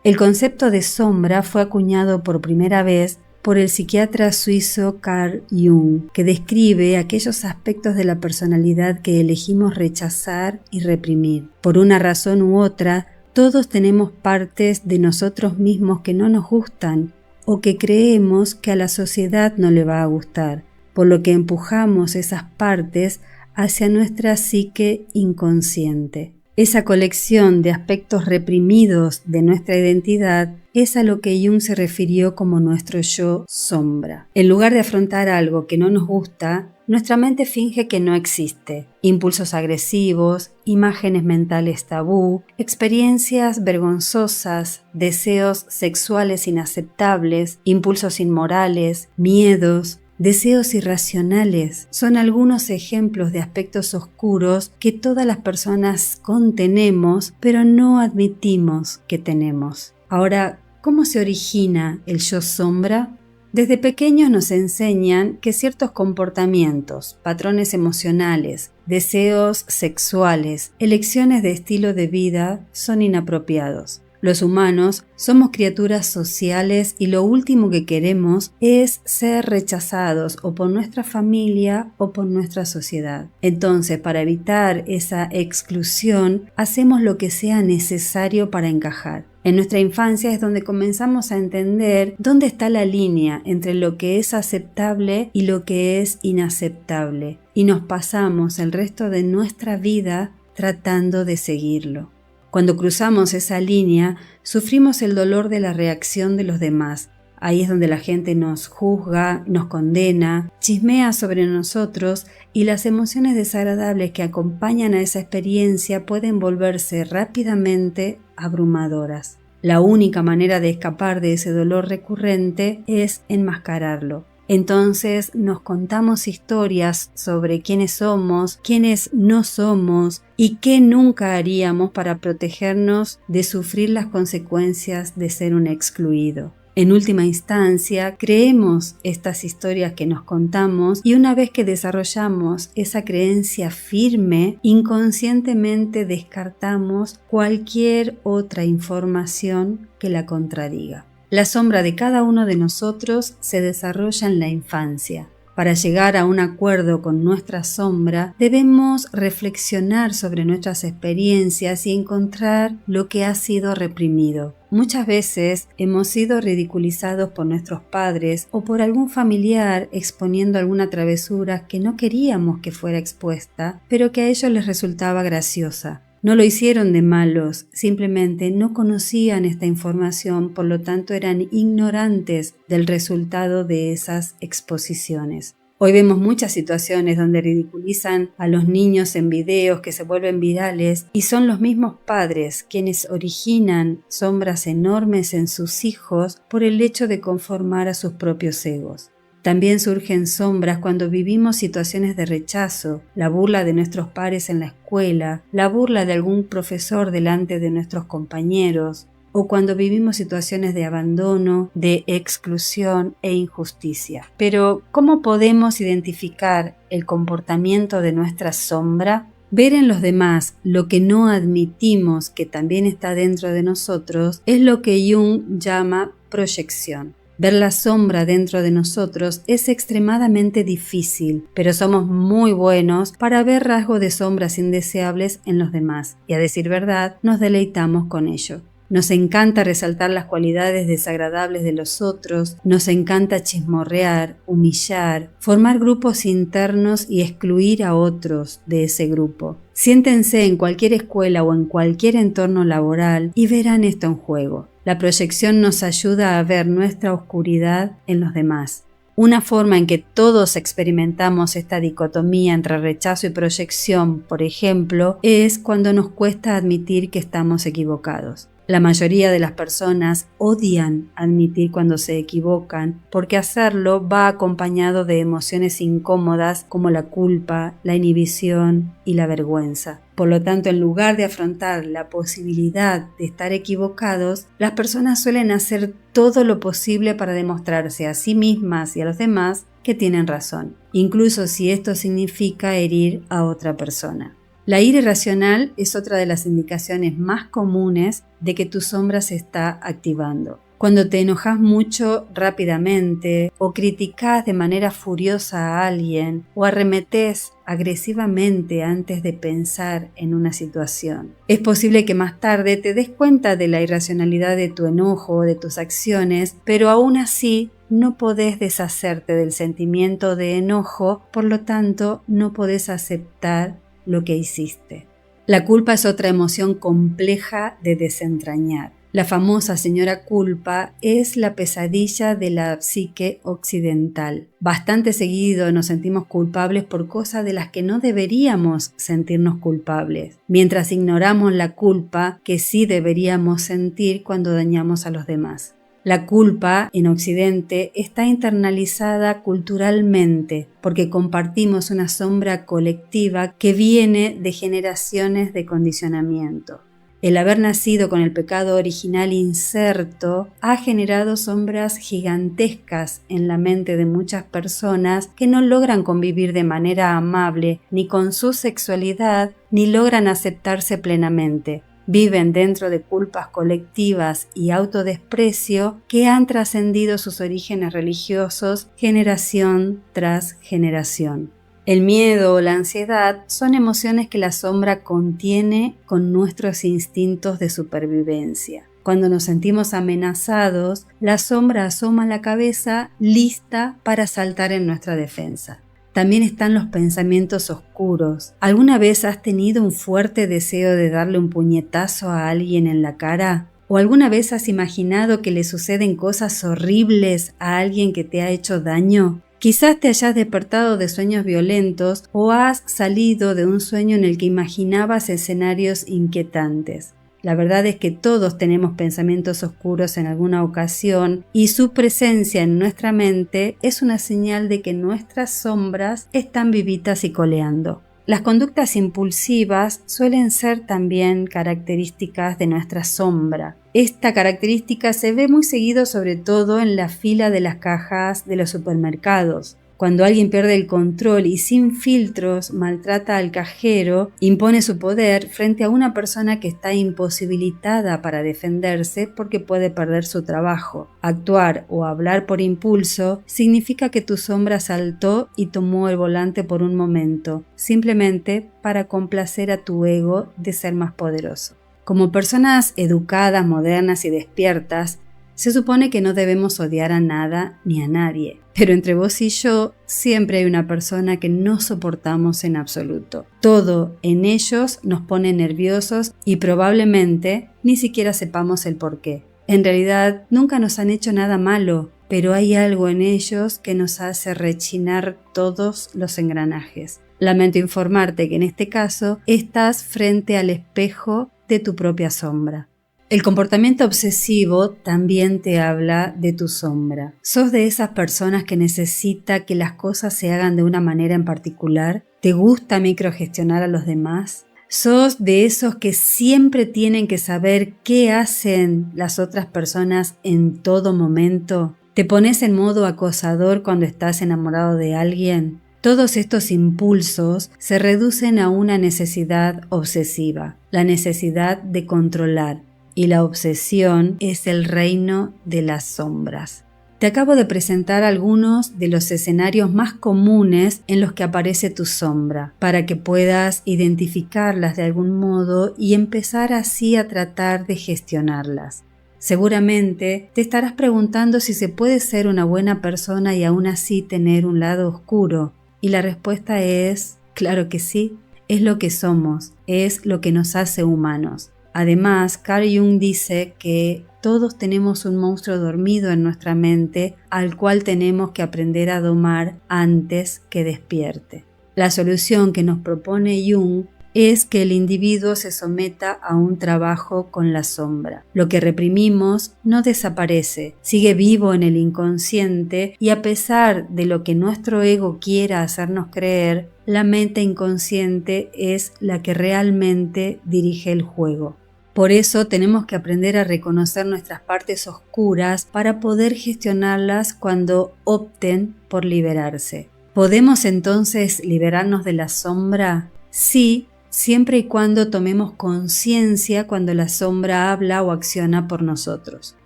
El concepto de sombra fue acuñado por primera vez por el psiquiatra suizo Carl Jung, que describe aquellos aspectos de la personalidad que elegimos rechazar y reprimir. Por una razón u otra, todos tenemos partes de nosotros mismos que no nos gustan o que creemos que a la sociedad no le va a gustar, por lo que empujamos esas partes hacia nuestra psique inconsciente. Esa colección de aspectos reprimidos de nuestra identidad es a lo que Jung se refirió como nuestro yo sombra. En lugar de afrontar algo que no nos gusta, nuestra mente finge que no existe. Impulsos agresivos, imágenes mentales tabú, experiencias vergonzosas, deseos sexuales inaceptables, impulsos inmorales, miedos, deseos irracionales son algunos ejemplos de aspectos oscuros que todas las personas contenemos, pero no admitimos que tenemos. Ahora, ¿cómo se origina el yo sombra? Desde pequeños nos enseñan que ciertos comportamientos, patrones emocionales, deseos sexuales, elecciones de estilo de vida son inapropiados. Los humanos somos criaturas sociales y lo último que queremos es ser rechazados o por nuestra familia o por nuestra sociedad. Entonces, para evitar esa exclusión, hacemos lo que sea necesario para encajar. En nuestra infancia es donde comenzamos a entender dónde está la línea entre lo que es aceptable y lo que es inaceptable, y nos pasamos el resto de nuestra vida tratando de seguirlo. Cuando cruzamos esa línea, sufrimos el dolor de la reacción de los demás. Ahí es donde la gente nos juzga, nos condena, chismea sobre nosotros y las emociones desagradables que acompañan a esa experiencia pueden volverse rápidamente abrumadoras. La única manera de escapar de ese dolor recurrente es enmascararlo. Entonces nos contamos historias sobre quiénes somos, quiénes no somos y qué nunca haríamos para protegernos de sufrir las consecuencias de ser un excluido. En última instancia, creemos estas historias que nos contamos y una vez que desarrollamos esa creencia firme, inconscientemente descartamos cualquier otra información que la contradiga. La sombra de cada uno de nosotros se desarrolla en la infancia. Para llegar a un acuerdo con nuestra sombra, debemos reflexionar sobre nuestras experiencias y encontrar lo que ha sido reprimido. Muchas veces hemos sido ridiculizados por nuestros padres o por algún familiar exponiendo alguna travesura que no queríamos que fuera expuesta, pero que a ellos les resultaba graciosa. No lo hicieron de malos, simplemente no conocían esta información, por lo tanto eran ignorantes del resultado de esas exposiciones. Hoy vemos muchas situaciones donde ridiculizan a los niños en videos que se vuelven virales y son los mismos padres quienes originan sombras enormes en sus hijos por el hecho de conformar a sus propios egos. También surgen sombras cuando vivimos situaciones de rechazo, la burla de nuestros pares en la escuela, la burla de algún profesor delante de nuestros compañeros, o cuando vivimos situaciones de abandono, de exclusión e injusticia. Pero, ¿cómo podemos identificar el comportamiento de nuestra sombra? Ver en los demás lo que no admitimos que también está dentro de nosotros es lo que Jung llama proyección. Ver la sombra dentro de nosotros es extremadamente difícil, pero somos muy buenos para ver rasgos de sombras indeseables en los demás, y a decir verdad, nos deleitamos con ello. Nos encanta resaltar las cualidades desagradables de los otros, nos encanta chismorrear, humillar, formar grupos internos y excluir a otros de ese grupo. Siéntense en cualquier escuela o en cualquier entorno laboral y verán esto en juego. La proyección nos ayuda a ver nuestra oscuridad en los demás. Una forma en que todos experimentamos esta dicotomía entre rechazo y proyección, por ejemplo, es cuando nos cuesta admitir que estamos equivocados. La mayoría de las personas odian admitir cuando se equivocan porque hacerlo va acompañado de emociones incómodas como la culpa, la inhibición y la vergüenza. Por lo tanto, en lugar de afrontar la posibilidad de estar equivocados, las personas suelen hacer todo lo posible para demostrarse a sí mismas y a los demás que tienen razón, incluso si esto significa herir a otra persona. La ira irracional es otra de las indicaciones más comunes de que tu sombra se está activando. Cuando te enojas mucho rápidamente o criticas de manera furiosa a alguien o arremetes agresivamente antes de pensar en una situación. Es posible que más tarde te des cuenta de la irracionalidad de tu enojo o de tus acciones, pero aún así no podés deshacerte del sentimiento de enojo, por lo tanto no podés aceptar lo que hiciste. La culpa es otra emoción compleja de desentrañar. La famosa señora culpa es la pesadilla de la psique occidental. Bastante seguido nos sentimos culpables por cosas de las que no deberíamos sentirnos culpables, mientras ignoramos la culpa que sí deberíamos sentir cuando dañamos a los demás. La culpa en Occidente está internalizada culturalmente porque compartimos una sombra colectiva que viene de generaciones de condicionamiento. El haber nacido con el pecado original inserto ha generado sombras gigantescas en la mente de muchas personas que no logran convivir de manera amable ni con su sexualidad ni logran aceptarse plenamente. Viven dentro de culpas colectivas y autodesprecio que han trascendido sus orígenes religiosos generación tras generación. El miedo o la ansiedad son emociones que la sombra contiene con nuestros instintos de supervivencia. Cuando nos sentimos amenazados, la sombra asoma la cabeza lista para saltar en nuestra defensa. También están los pensamientos oscuros. ¿Alguna vez has tenido un fuerte deseo de darle un puñetazo a alguien en la cara? ¿O alguna vez has imaginado que le suceden cosas horribles a alguien que te ha hecho daño? Quizás te hayas despertado de sueños violentos o has salido de un sueño en el que imaginabas escenarios inquietantes. La verdad es que todos tenemos pensamientos oscuros en alguna ocasión y su presencia en nuestra mente es una señal de que nuestras sombras están vivitas y coleando. Las conductas impulsivas suelen ser también características de nuestra sombra. Esta característica se ve muy seguido sobre todo en la fila de las cajas de los supermercados. Cuando alguien pierde el control y sin filtros maltrata al cajero, impone su poder frente a una persona que está imposibilitada para defenderse porque puede perder su trabajo. Actuar o hablar por impulso significa que tu sombra saltó y tomó el volante por un momento, simplemente para complacer a tu ego de ser más poderoso. Como personas educadas, modernas y despiertas, se supone que no debemos odiar a nada ni a nadie, pero entre vos y yo siempre hay una persona que no soportamos en absoluto. Todo en ellos nos pone nerviosos y probablemente ni siquiera sepamos el por qué. En realidad nunca nos han hecho nada malo, pero hay algo en ellos que nos hace rechinar todos los engranajes. Lamento informarte que en este caso estás frente al espejo de tu propia sombra. El comportamiento obsesivo también te habla de tu sombra. ¿Sos de esas personas que necesita que las cosas se hagan de una manera en particular? ¿Te gusta microgestionar a los demás? ¿Sos de esos que siempre tienen que saber qué hacen las otras personas en todo momento? ¿Te pones en modo acosador cuando estás enamorado de alguien? Todos estos impulsos se reducen a una necesidad obsesiva, la necesidad de controlar. Y la obsesión es el reino de las sombras. Te acabo de presentar algunos de los escenarios más comunes en los que aparece tu sombra, para que puedas identificarlas de algún modo y empezar así a tratar de gestionarlas. Seguramente te estarás preguntando si se puede ser una buena persona y aún así tener un lado oscuro. Y la respuesta es, claro que sí, es lo que somos, es lo que nos hace humanos. Además, Carl Jung dice que todos tenemos un monstruo dormido en nuestra mente al cual tenemos que aprender a domar antes que despierte. La solución que nos propone Jung es que el individuo se someta a un trabajo con la sombra. Lo que reprimimos no desaparece, sigue vivo en el inconsciente y a pesar de lo que nuestro ego quiera hacernos creer, la mente inconsciente es la que realmente dirige el juego. Por eso tenemos que aprender a reconocer nuestras partes oscuras para poder gestionarlas cuando opten por liberarse. ¿Podemos entonces liberarnos de la sombra? Sí, siempre y cuando tomemos conciencia cuando la sombra habla o acciona por nosotros.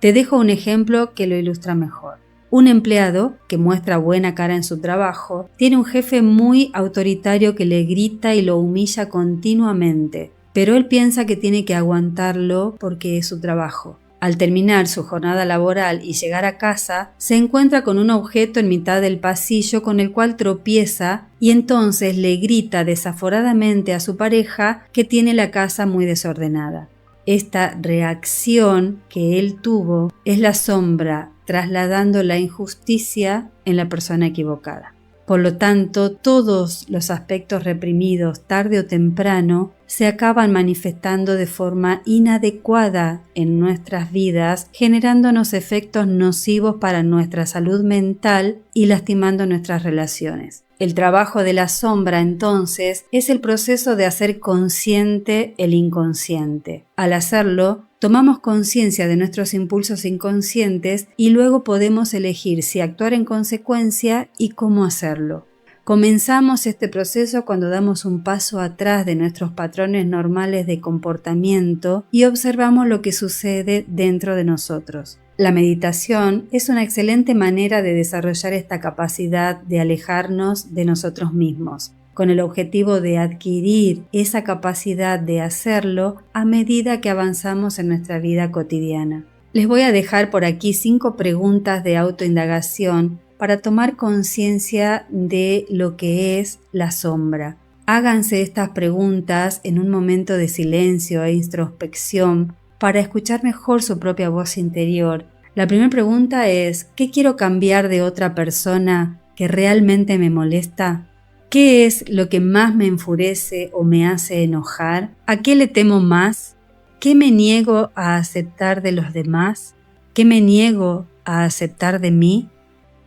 Te dejo un ejemplo que lo ilustra mejor. Un empleado, que muestra buena cara en su trabajo, tiene un jefe muy autoritario que le grita y lo humilla continuamente, pero él piensa que tiene que aguantarlo porque es su trabajo. Al terminar su jornada laboral y llegar a casa, se encuentra con un objeto en mitad del pasillo con el cual tropieza y entonces le grita desaforadamente a su pareja que tiene la casa muy desordenada. Esta reacción que él tuvo es la sombra trasladando la injusticia en la persona equivocada. Por lo tanto, todos los aspectos reprimidos tarde o temprano se acaban manifestando de forma inadecuada en nuestras vidas, generándonos efectos nocivos para nuestra salud mental y lastimando nuestras relaciones. El trabajo de la sombra, entonces, es el proceso de hacer consciente el inconsciente. Al hacerlo, tomamos conciencia de nuestros impulsos inconscientes y luego podemos elegir si actuar en consecuencia y cómo hacerlo. Comenzamos este proceso cuando damos un paso atrás de nuestros patrones normales de comportamiento y observamos lo que sucede dentro de nosotros. La meditación es una excelente manera de desarrollar esta capacidad de alejarnos de nosotros mismos, con el objetivo de adquirir esa capacidad de hacerlo a medida que avanzamos en nuestra vida cotidiana. Les voy a dejar por aquí 5 preguntas de autoindagación para tomar conciencia de lo que es la sombra. Háganse estas preguntas en un momento de silencio e introspección para escuchar mejor su propia voz interior. La primera pregunta es: ¿qué quiero cambiar de otra persona que realmente me molesta? ¿Qué es lo que más me enfurece o me hace enojar? ¿A qué le temo más? ¿Qué me niego a aceptar de los demás? ¿Qué me niego a aceptar de mí?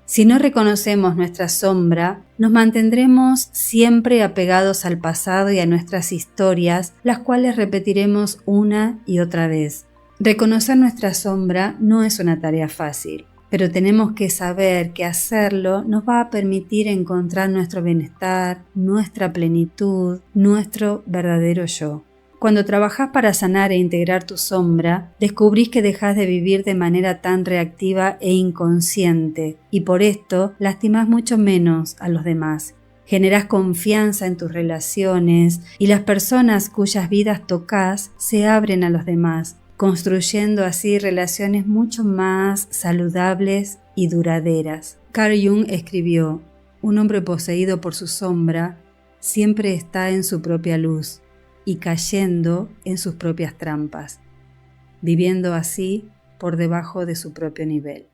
Si no reconocemos nuestra sombra, nos mantendremos siempre apegados al pasado y a nuestras historias, las cuales repetiremos una y otra vez. Reconocer nuestra sombra no es una tarea fácil, pero tenemos que saber que hacerlo nos va a permitir encontrar nuestro bienestar, nuestra plenitud, nuestro verdadero yo. Cuando trabajás para sanar e integrar tu sombra, descubrís que dejás de vivir de manera tan reactiva e inconsciente y por esto lastimás mucho menos a los demás. Generás confianza en tus relaciones y las personas cuyas vidas tocas se abren a los demás, construyendo así relaciones mucho más saludables y duraderas. Carl Jung escribió: un hombre poseído por su sombra siempre está en su propia luz y cayendo en sus propias trampas, viviendo así por debajo de su propio nivel.